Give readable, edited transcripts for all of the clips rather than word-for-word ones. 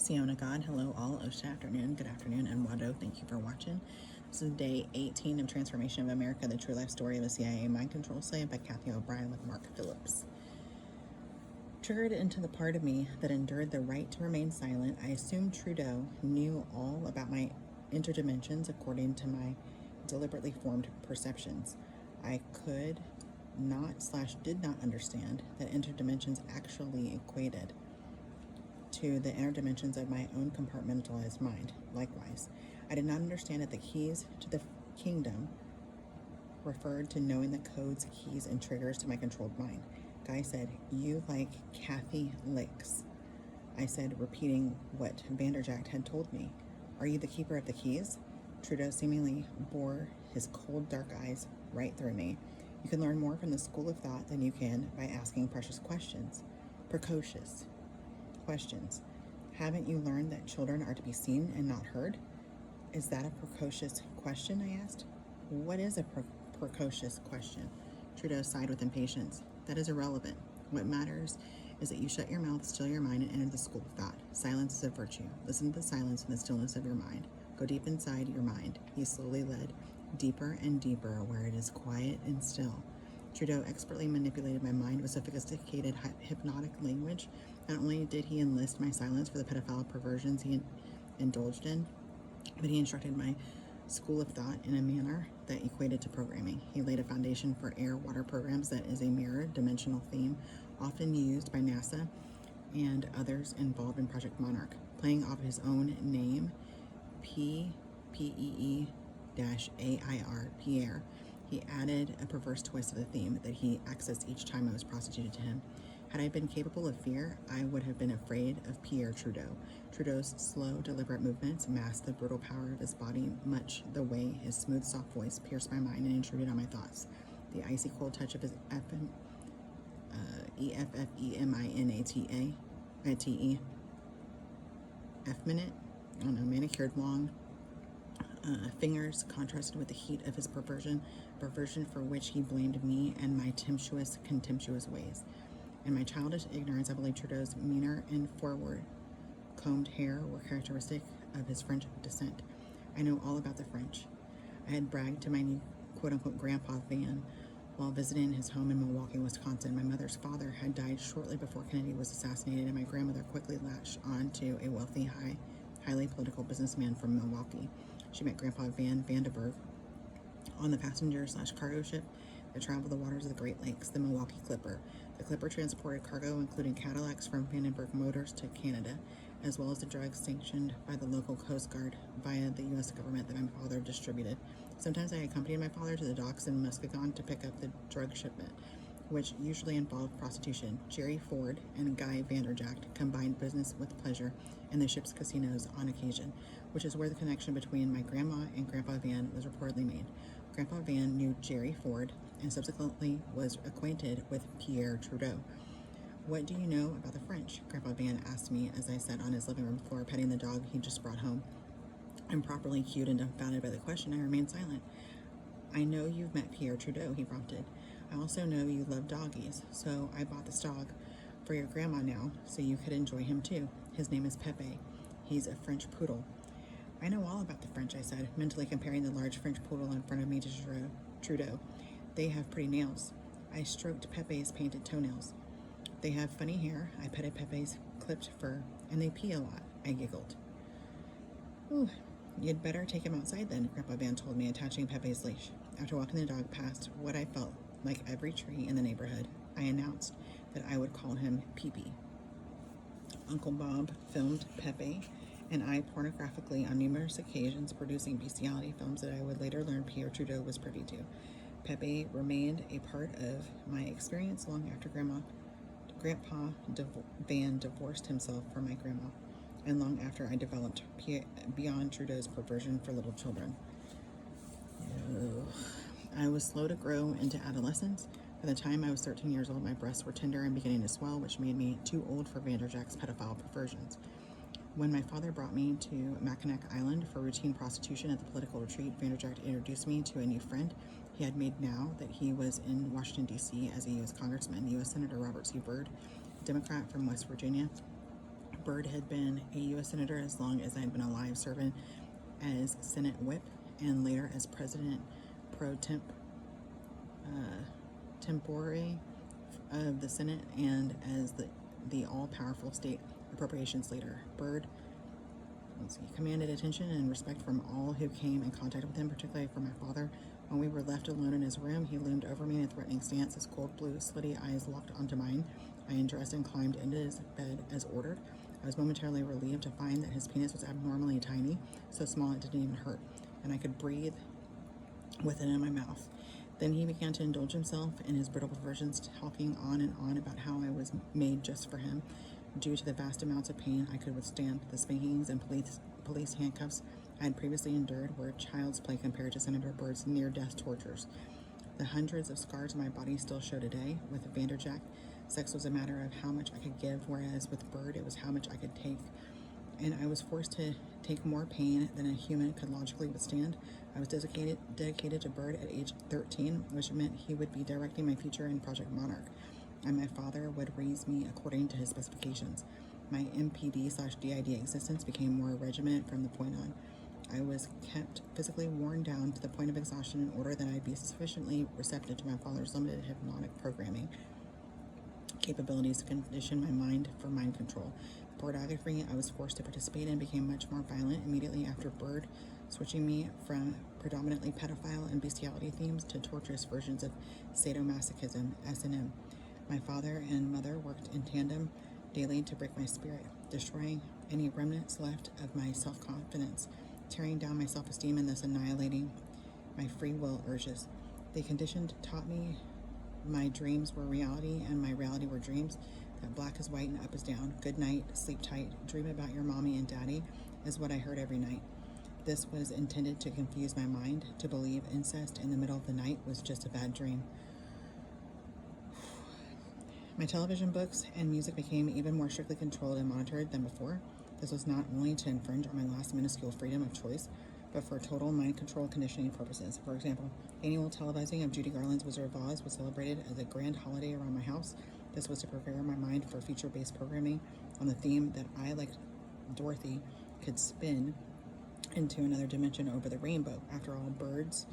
Siona God, hello all, Osha afternoon, good afternoon, and Wado, thank you for watching. This is day 18 of Transformation of America, the true life story of a CIA mind control slave by Kathy O'Brien with Mark Phillips. Triggered into the part of me that endured the right to remain silent, I assumed Trudeau knew all about my interdimensions according to my deliberately formed perceptions. I could not/did not understand that interdimensions actually equated to the inner dimensions of my own compartmentalized mind. Likewise, I did not understand that the keys to the kingdom referred to knowing the codes, keys, and triggers to my controlled mind. Guy said, "You like Kathy Licks." I said, repeating what Vanderjagt had told me. "Are you the keeper of the keys?" Trudeau seemingly bore his cold, dark eyes right through me. You can learn more from the school of thought than you can by asking precious questions. Precocious questions. Haven't you learned that children are to be seen and not heard? Is that a precocious question? I asked. What is a precocious question? Trudeau sighed with impatience. That is irrelevant. What matters is that you shut your mouth, still your mind, and enter the school of thought. Silence is a virtue. Listen to the silence and the stillness of your mind. Go deep inside your mind. He slowly led deeper and deeper where it is quiet and still. Trudeau expertly manipulated my mind with sophisticated hypnotic language. Not only did he enlist my silence for the pedophile perversions he indulged in, but he instructed my school of thought in a manner that equated to programming. He laid a foundation for air-water programs that is a mirror dimensional theme often used by NASA and others involved in Project Monarch. Playing off his own name, P-E-E-A-I-R, Pierre, he added a perverse twist to the theme that he accessed each time I was prostituted to him. Had I been capable of fear, I would have been afraid of Pierre Trudeau. Trudeau's slow, deliberate movements masked the brutal power of his body, much the way his smooth, soft voice pierced my mind and intruded on my thoughts. The icy cold touch of his E-F-F-E-M-I-N-A-T-E, F-minute, I don't know, manicured long fingers contrasted with the heat of his perversion for which he blamed me and my contemptuous ways. In my childish ignorance, I believed Trudeau's meaner and forward-combed hair were characteristic of his French descent. I know all about the French. I had bragged to my new quote-unquote grandpa Van while visiting his home in Milwaukee, Wisconsin. My mother's father had died shortly before Kennedy was assassinated, and my grandmother quickly latched on to a wealthy, highly political businessman from Milwaukee. She met Grandpa Van Vandenberg on the passenger/cargo ship that traveled the waters of the Great Lakes, the Milwaukee Clipper. The Clipper transported cargo, including Cadillacs from Vandenberg Motors to Canada, as well as the drugs sanctioned by the local Coast Guard via the U.S. government that my father distributed. Sometimes I accompanied my father to the docks in Muskegon to pick up the drug shipment, which usually involved prostitution. Jerry Ford and Guy Vanderjagt combined business with pleasure in the ship's casinos on occasion, which is where the connection between my grandma and Grandpa Van was reportedly made. Grandpa Van knew Jerry Ford and subsequently was acquainted with Pierre Trudeau. What do you know about the French? Grandpa Van asked me as I sat on his living room floor petting the dog he just brought home. Improperly cued and dumbfounded by the question, I remained silent. I know you've met Pierre Trudeau, he prompted. I also know you love doggies, so I bought this dog for your grandma now so you could enjoy him too. His name is Pepe. He's a French poodle. I know all about the French, I said, mentally comparing the large French poodle in front of me to Trudeau. They have pretty nails. I stroked Pepe's painted toenails. They have funny hair. I petted Pepe's clipped fur, and they pee a lot, I giggled. Ooh, you'd better take him outside then, Grandpa Van told me, attaching Pepe's leash. After walking the dog past what I felt like every tree in the neighborhood, I announced that I would call him Pee-Pee. Uncle Bob filmed Pepe and I pornographically on numerous occasions, producing bestiality films that I would later learn Pierre Trudeau was privy to. Pepe remained a part of my experience long after Grandpa Van divorced himself from my grandma, and long after I developed beyond Trudeau's perversion for little children. I was slow to grow into adolescence. By the time I was 13 years old, my breasts were tender and beginning to swell, which made me too old for Vanderjagt's pedophile perversions. When my father brought me to Mackinac Island for routine prostitution at the political retreat, Vanderjagt introduced me to a new friend he had made now that he was in Washington, D.C. as a U.S. Congressman, U.S. Senator Robert C. Byrd, Democrat from West Virginia. Byrd had been a U.S. Senator as long as I had been alive, serving as Senate Whip and later as President pro tempore of the Senate and as the all-powerful state appropriations leader. Byrd commanded attention and respect from all who came in contact with him, particularly from my father. When we were left alone in his room, he loomed over me in a threatening stance, his cold blue, slitty eyes locked onto mine. I undressed and climbed into his bed as ordered. I was momentarily relieved to find that his penis was abnormally tiny, so small it didn't even hurt, and I could breathe with it in my mouth. Then he began to indulge himself in his brittle perversions, talking on and on about how I was made just for him. Due to the vast amounts of pain I could withstand, the spankings and police handcuffs I had previously endured were child's play compared to Senator Byrd's near-death tortures. The hundreds of scars on my body still show today. With Vanderjack, sex was a matter of how much I could give, whereas with Byrd, it was how much I could take. And I was forced to take more pain than a human could logically withstand. I was dedicated to Byrd at age 13, which meant he would be directing my future in Project Monarch, and my father would raise me according to his specifications. My MPD/DID existence became more regiment from the point on. I was kept physically worn down to the point of exhaustion in order that I be sufficiently receptive to my father's limited hypnotic programming capabilities to condition my mind for mind control. The pornography I was forced to participate in became much more violent immediately after Byrd, switching me from predominantly pedophile and bestiality themes to torturous versions of sadomasochism, S&M. My father and mother worked in tandem daily to break my spirit, destroying any remnants left of my self-confidence, tearing down my self-esteem, and thus annihilating my free will urges. They conditioned taught me my dreams were reality and my reality were dreams, that black is white and up is down. Good night, sleep tight, dream about your mommy and daddy is what I heard every night. This was intended to confuse my mind, to believe incest in the middle of the night was just a bad dream. My television, books, and music became even more strictly controlled and monitored than before. This was not only to infringe on my last minuscule freedom of choice, but for total mind control conditioning purposes. For example, annual televising of Judy Garland's Wizard of Oz was celebrated as a grand holiday around my house. This was to prepare my mind for future-based programming on the theme that I, like Dorothy, could spin into another dimension over the rainbow. After all, birds,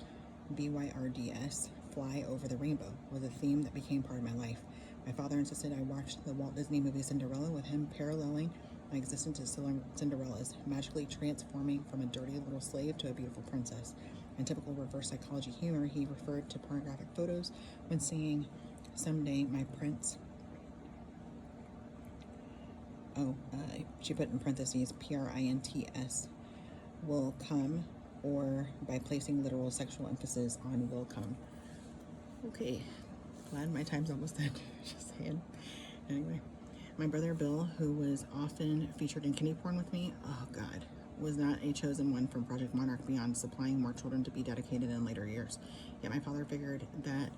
BYRDS, fly over the rainbow, was a theme that became part of my life. My father insisted I watch the Walt Disney movie Cinderella, with him paralleling my existence as Cinderella's, magically transforming from a dirty little slave to a beautiful princess. In typical reverse psychology humor, he referred to pornographic photos when singing, "Someday my prince." She put in parentheses, PRINTS, will come, or by placing literal sexual emphasis on will come. Okay, glad my time's almost done. Just saying. Anyway, my brother Bill, who was often featured in kiddie porn with me, oh God, was not a chosen one from Project Monarch beyond supplying more children to be dedicated in later years. Yet my father figured that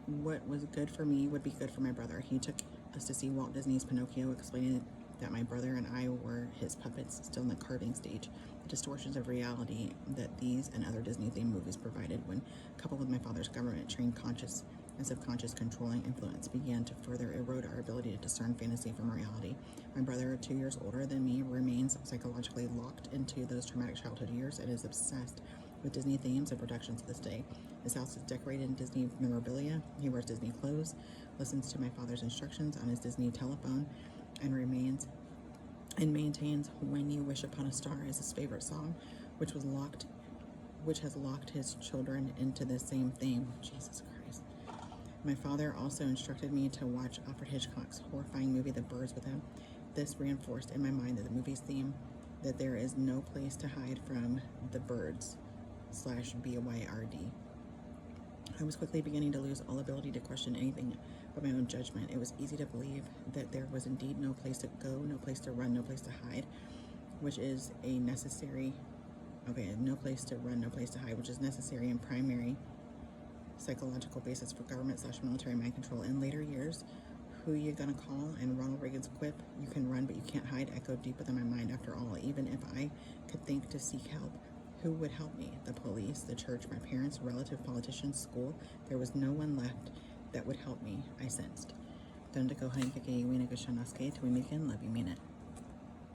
what was good for me would be good for my brother. He took us to see Walt Disney's Pinocchio, explaining that my brother and I were his puppets still in the carving stage. The distortions of reality that these and other Disney-themed movies provided, when coupled with my father's government-trained conscious and subconscious controlling influence, began to further erode our ability to discern fantasy from reality. My brother, 2 years older than me, remains psychologically locked into those traumatic childhood years and is obsessed with Disney themes and productions to this day. His house is decorated in Disney memorabilia. He wears Disney clothes, listens to my father's instructions on his Disney telephone, and maintains "When You Wish Upon a Star" as his favorite song, which has locked his children into the same theme. Jesus Christ. My father also instructed me to watch Alfred Hitchcock's horrifying movie The Birds with him. This reinforced in my mind that the movie's theme, that there is no place to hide from the birds /BYRD. I was quickly beginning to lose all ability to question anything but my own judgment. It was easy to believe that there was indeed no place to go, no place to run, no place to hide, which is a necessary, no place to run, no place to hide, which is necessary and primary psychological basis for government/military mind control. In later years, "Who you gonna call?" and Ronald Reagan's quip, "You can run, but you can't hide," echoed deep within my mind. After all, even if I could think to seek help, who would help me? The police, the church, my parents, relative, politicians, school. There was no one left that would help me, I sensed. Don't go honey, we mean it. Love you, mean it.